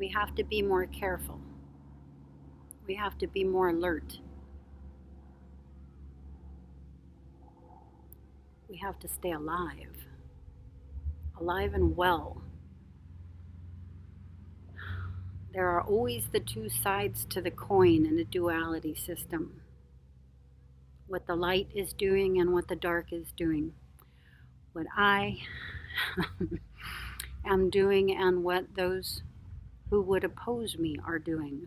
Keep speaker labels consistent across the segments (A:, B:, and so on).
A: we have to be more careful. We have to be more alert. We have to stay alive and well. There are always the two sides to the coin in a duality system. What the light is doing and what the dark is doing. What I am doing and what those who would oppose me are doing.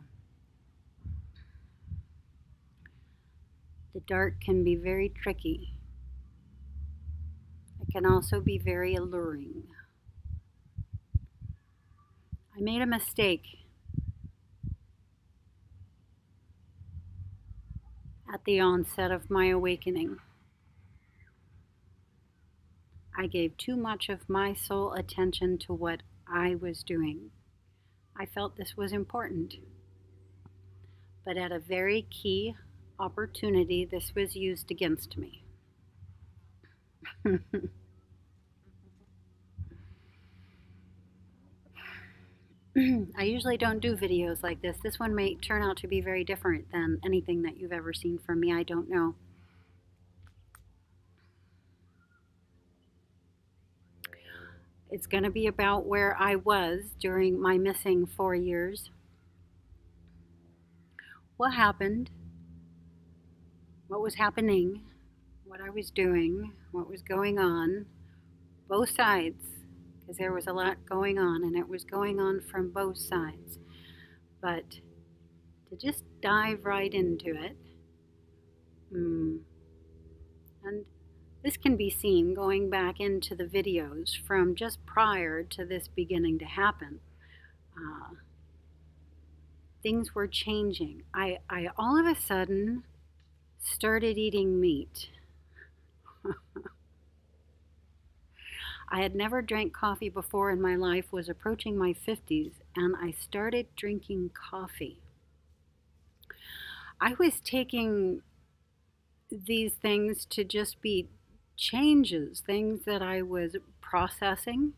A: The dark can be very tricky. It can also be very alluring. I made a mistake at the onset of my awakening. I gave too much of my soul attention to what I was doing. I felt this was important. But at a very key opportunity, this was used against me. I usually don't do videos like this. This one may turn out to be very different than anything that you've ever seen from me. I don't know. It's going to be about where I was during my missing 4 years. What happened? What was happening? What I was doing? What was going on? Both sides. Because there was a lot going on, and it was going on from both sides. But to just dive right into it, and this can be seen going back into the videos from just prior to this beginning to happen. Things were changing. I all of a sudden started eating meat. I had never drank coffee before in my life, was approaching my 50s, and I started drinking coffee. I was taking these things to just be changes, things that I was processing,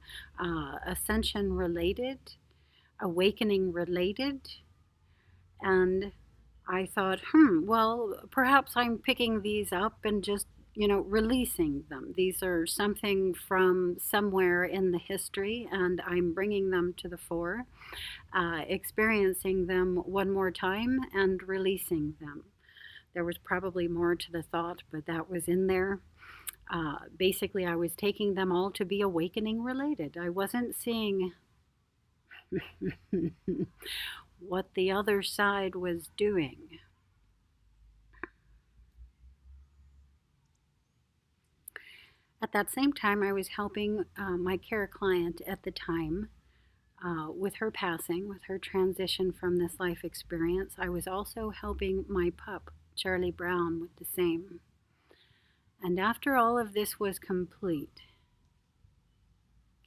A: ascension related, awakening related, and I thought, well, perhaps I'm picking these up and just releasing them. These are something from somewhere in the history, and I'm bringing them to the fore, experiencing them one more time and releasing them. There was probably more to the thought, but that was in there. Basically, I was taking them all to be awakening related. I wasn't seeing what the other side was doing. At that same time, I was helping my care client at the time with her passing, with her transition from this life experience. I was also helping my pup, Charlie Brown, with the same. And after all of this was complete,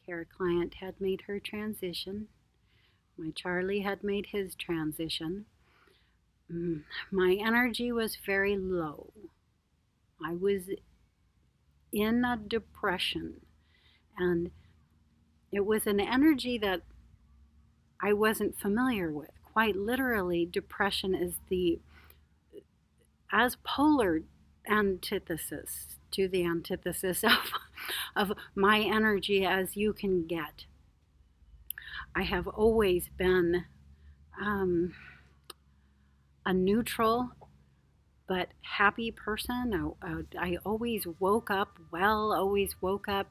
A: care client had made her transition. My Charlie had made his transition. My energy was very low. I was in a depression, and it was an energy that I wasn't familiar with. Quite literally, depression is the as polar antithesis to the antithesis of my energy as you can get. I have always been a neutral but happy person. I always woke up well, always woke up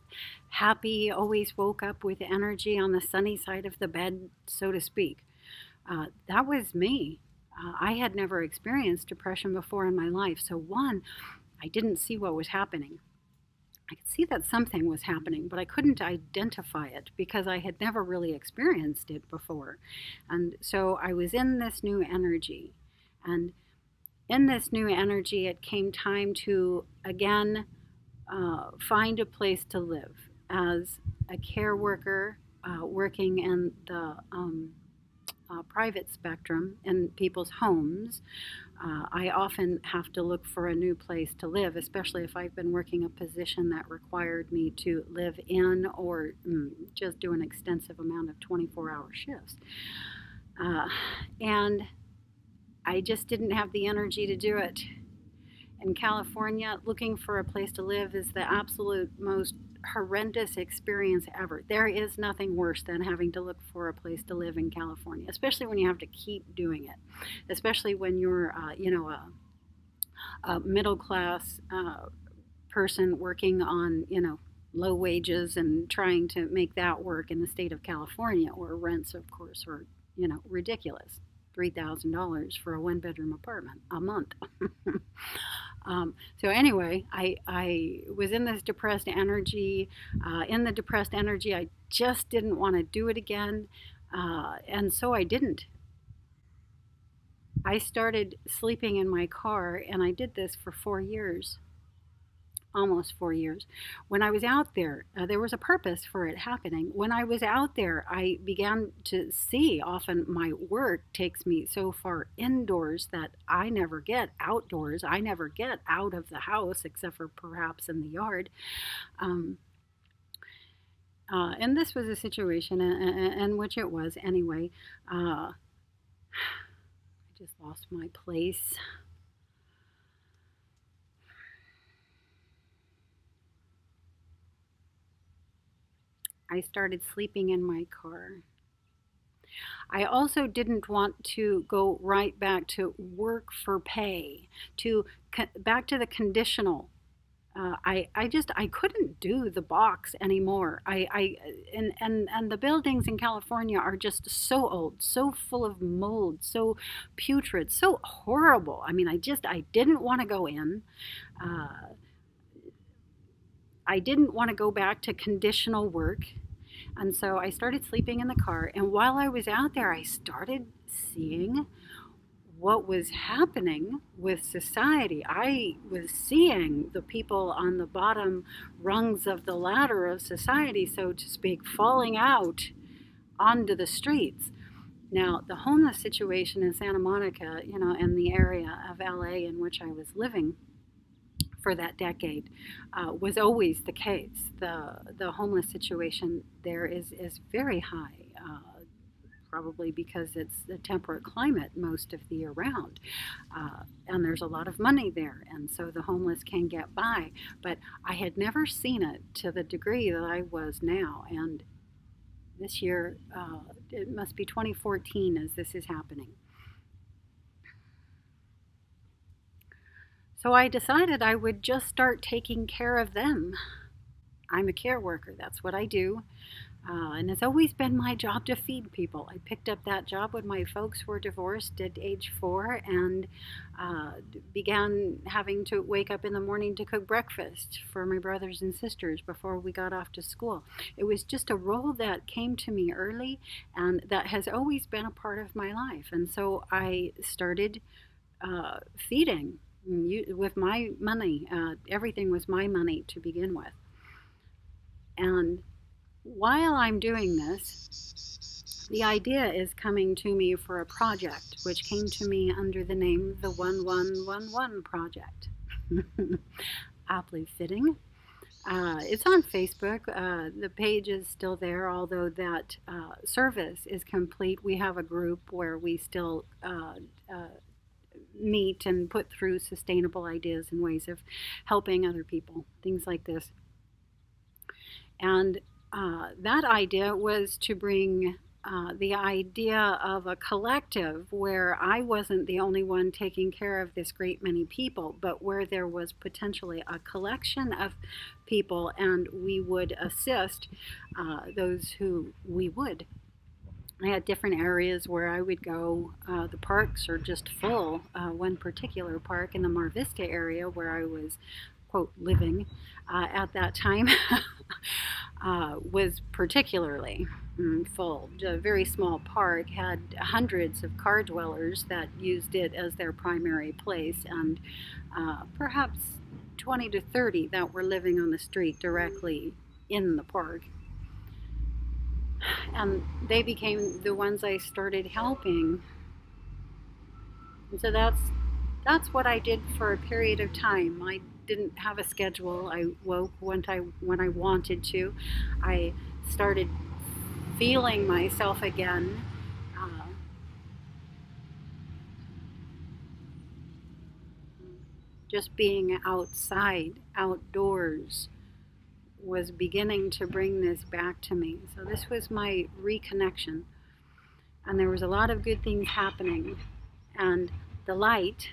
A: happy, always woke up with energy on the sunny side of the bed, so to speak. That was me. I had never experienced depression before in my life. So one, I didn't see what was happening. I could see that something was happening, but I couldn't identify it because I had never really experienced it before. And so I was in this new energy. And in this new energy, it came time to, again, find a place to live. As a care worker working in the private spectrum in people's homes, I often have to look for a new place to live, especially if I've been working a position that required me to live in or just do an extensive amount of 24-hour shifts. Uh, and I just didn't have the energy to do it. In California, looking for a place to live is the absolute most horrendous experience ever. There is nothing worse than having to look for a place to live in California, especially when you have to keep doing it, especially when you're, a middle class person working on, low wages and trying to make that work in the state of California, or rents, of course, are, ridiculous. $3,000 for a one-bedroom apartment a month. So anyway, I was in this depressed energy. In the depressed energy, I just didn't want to do it again, and so I didn't. I started sleeping in my car, and I did this for 4 years, almost 4 years. When I was out there, there was a purpose for it happening. When I was out there, I began to see often my work takes me so far indoors that I never get outdoors. I never get out of the house except for perhaps in the yard. Um, and this was a situation in which it was anyway. I just lost my place. I started sleeping in my car. I also didn't want to go right back to work for pay, to back to the conditional. I couldn't do the box anymore. And the buildings in California are just so old, so full of mold, so putrid, so horrible. I mean, I didn't want to go in. Uh, I didn't want to go back to conditional work. And so I started sleeping in the car. And while I was out there, I started seeing what was happening with society. I was seeing the people on the bottom rungs of the ladder of society, so to speak, falling out onto the streets. Now, the homeless situation in Santa Monica, in the area of LA in which I was living for that decade, was always the case. The homeless situation there is very high, probably because it's a temperate climate most of the year round. And there's a lot of money there, and so the homeless can get by. But I had never seen it to the degree that I was now. And this year, it must be 2014 as this is happening. So I decided I would just start taking care of them. I'm a care worker, that's what I do. And it's always been my job to feed people. I picked up that job when my folks were divorced at age 4, and began having to wake up in the morning to cook breakfast for my brothers and sisters before we got off to school. It was just a role that came to me early, and that has always been a part of my life. And so I started feeding with my money. Everything was my money to begin with. And while I'm doing this, the idea is coming to me for a project, which came to me under the name the 1111 Project. Aptly fitting. It's on Facebook. The page is still there, although that service is complete. We have a group where we still meet and put through sustainable ideas and ways of helping other people, things like this. And that idea was to bring the idea of a collective where I wasn't the only one taking care of this great many people, but where there was potentially a collection of people, and we would assist those who we would. I had different areas where I would go. The parks are just full. One particular park in the Mar Vista area where I was, quote, living at that time was particularly full. A very small park, had hundreds of car dwellers that used it as their primary place, and perhaps 20 to 30 that were living on the street directly in the park. And they became the ones I started helping. And so that's what I did for a period of time. I didn't have a schedule. I woke when I wanted to. I started feeling myself again. Just being outside, outdoors, was beginning to bring this back to me. So this was my reconnection. And there was a lot of good things happening. And the light,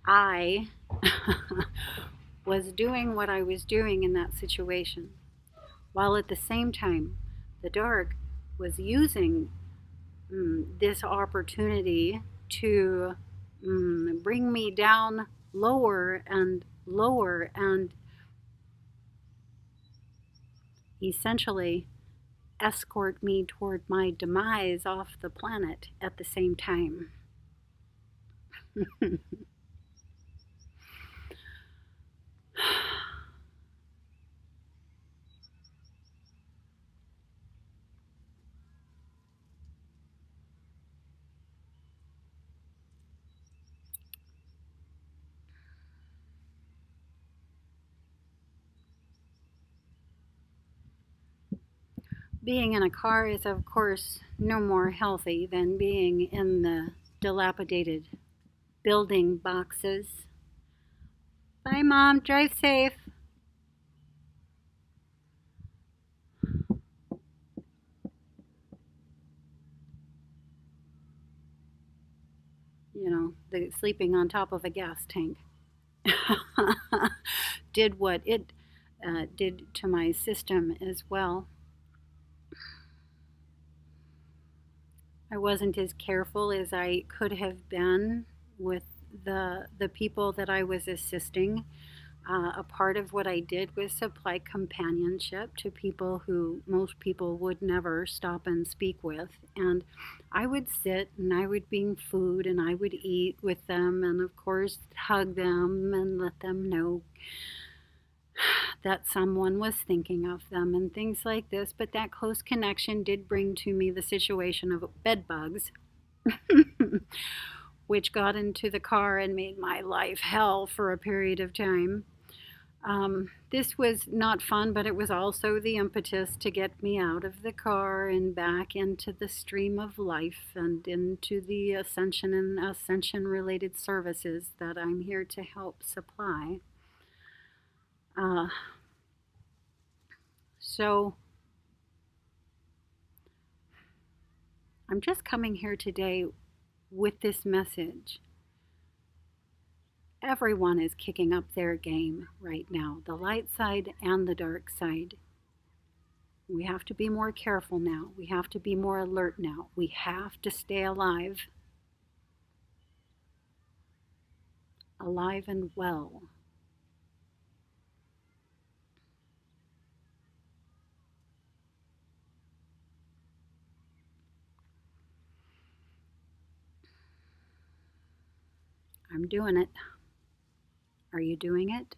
A: I, was doing what I was doing in that situation. While at the same time, the dark was using this opportunity to bring me down lower and essentially escort me toward my demise off the planet at the same time. Being in a car is, of course, no more healthy than being in the dilapidated building boxes. Bye, Mom. Drive safe. You know, the sleeping on top of a gas tank did what it did to my system as well. I wasn't as careful as I could have been with the people that I was assisting. A part of what I did was supply companionship to people who most people would never stop and speak with. And I would sit and I would bring food and I would eat with them and, of course, hug them and let them know that someone was thinking of them and things like this. But that close connection did bring to me the situation of bed bugs, which got into the car and made my life hell for a period of time. This was not fun, but it was also the impetus to get me out of the car and back into the stream of life and into the ascension and ascension related services that I'm here to help supply. So I'm just coming here today with this message. Everyone is kicking up their game right now, the light side and the dark side. We have to be more careful now. We have to be more alert now. We have to stay alive and well. I'm doing it. Are you doing it?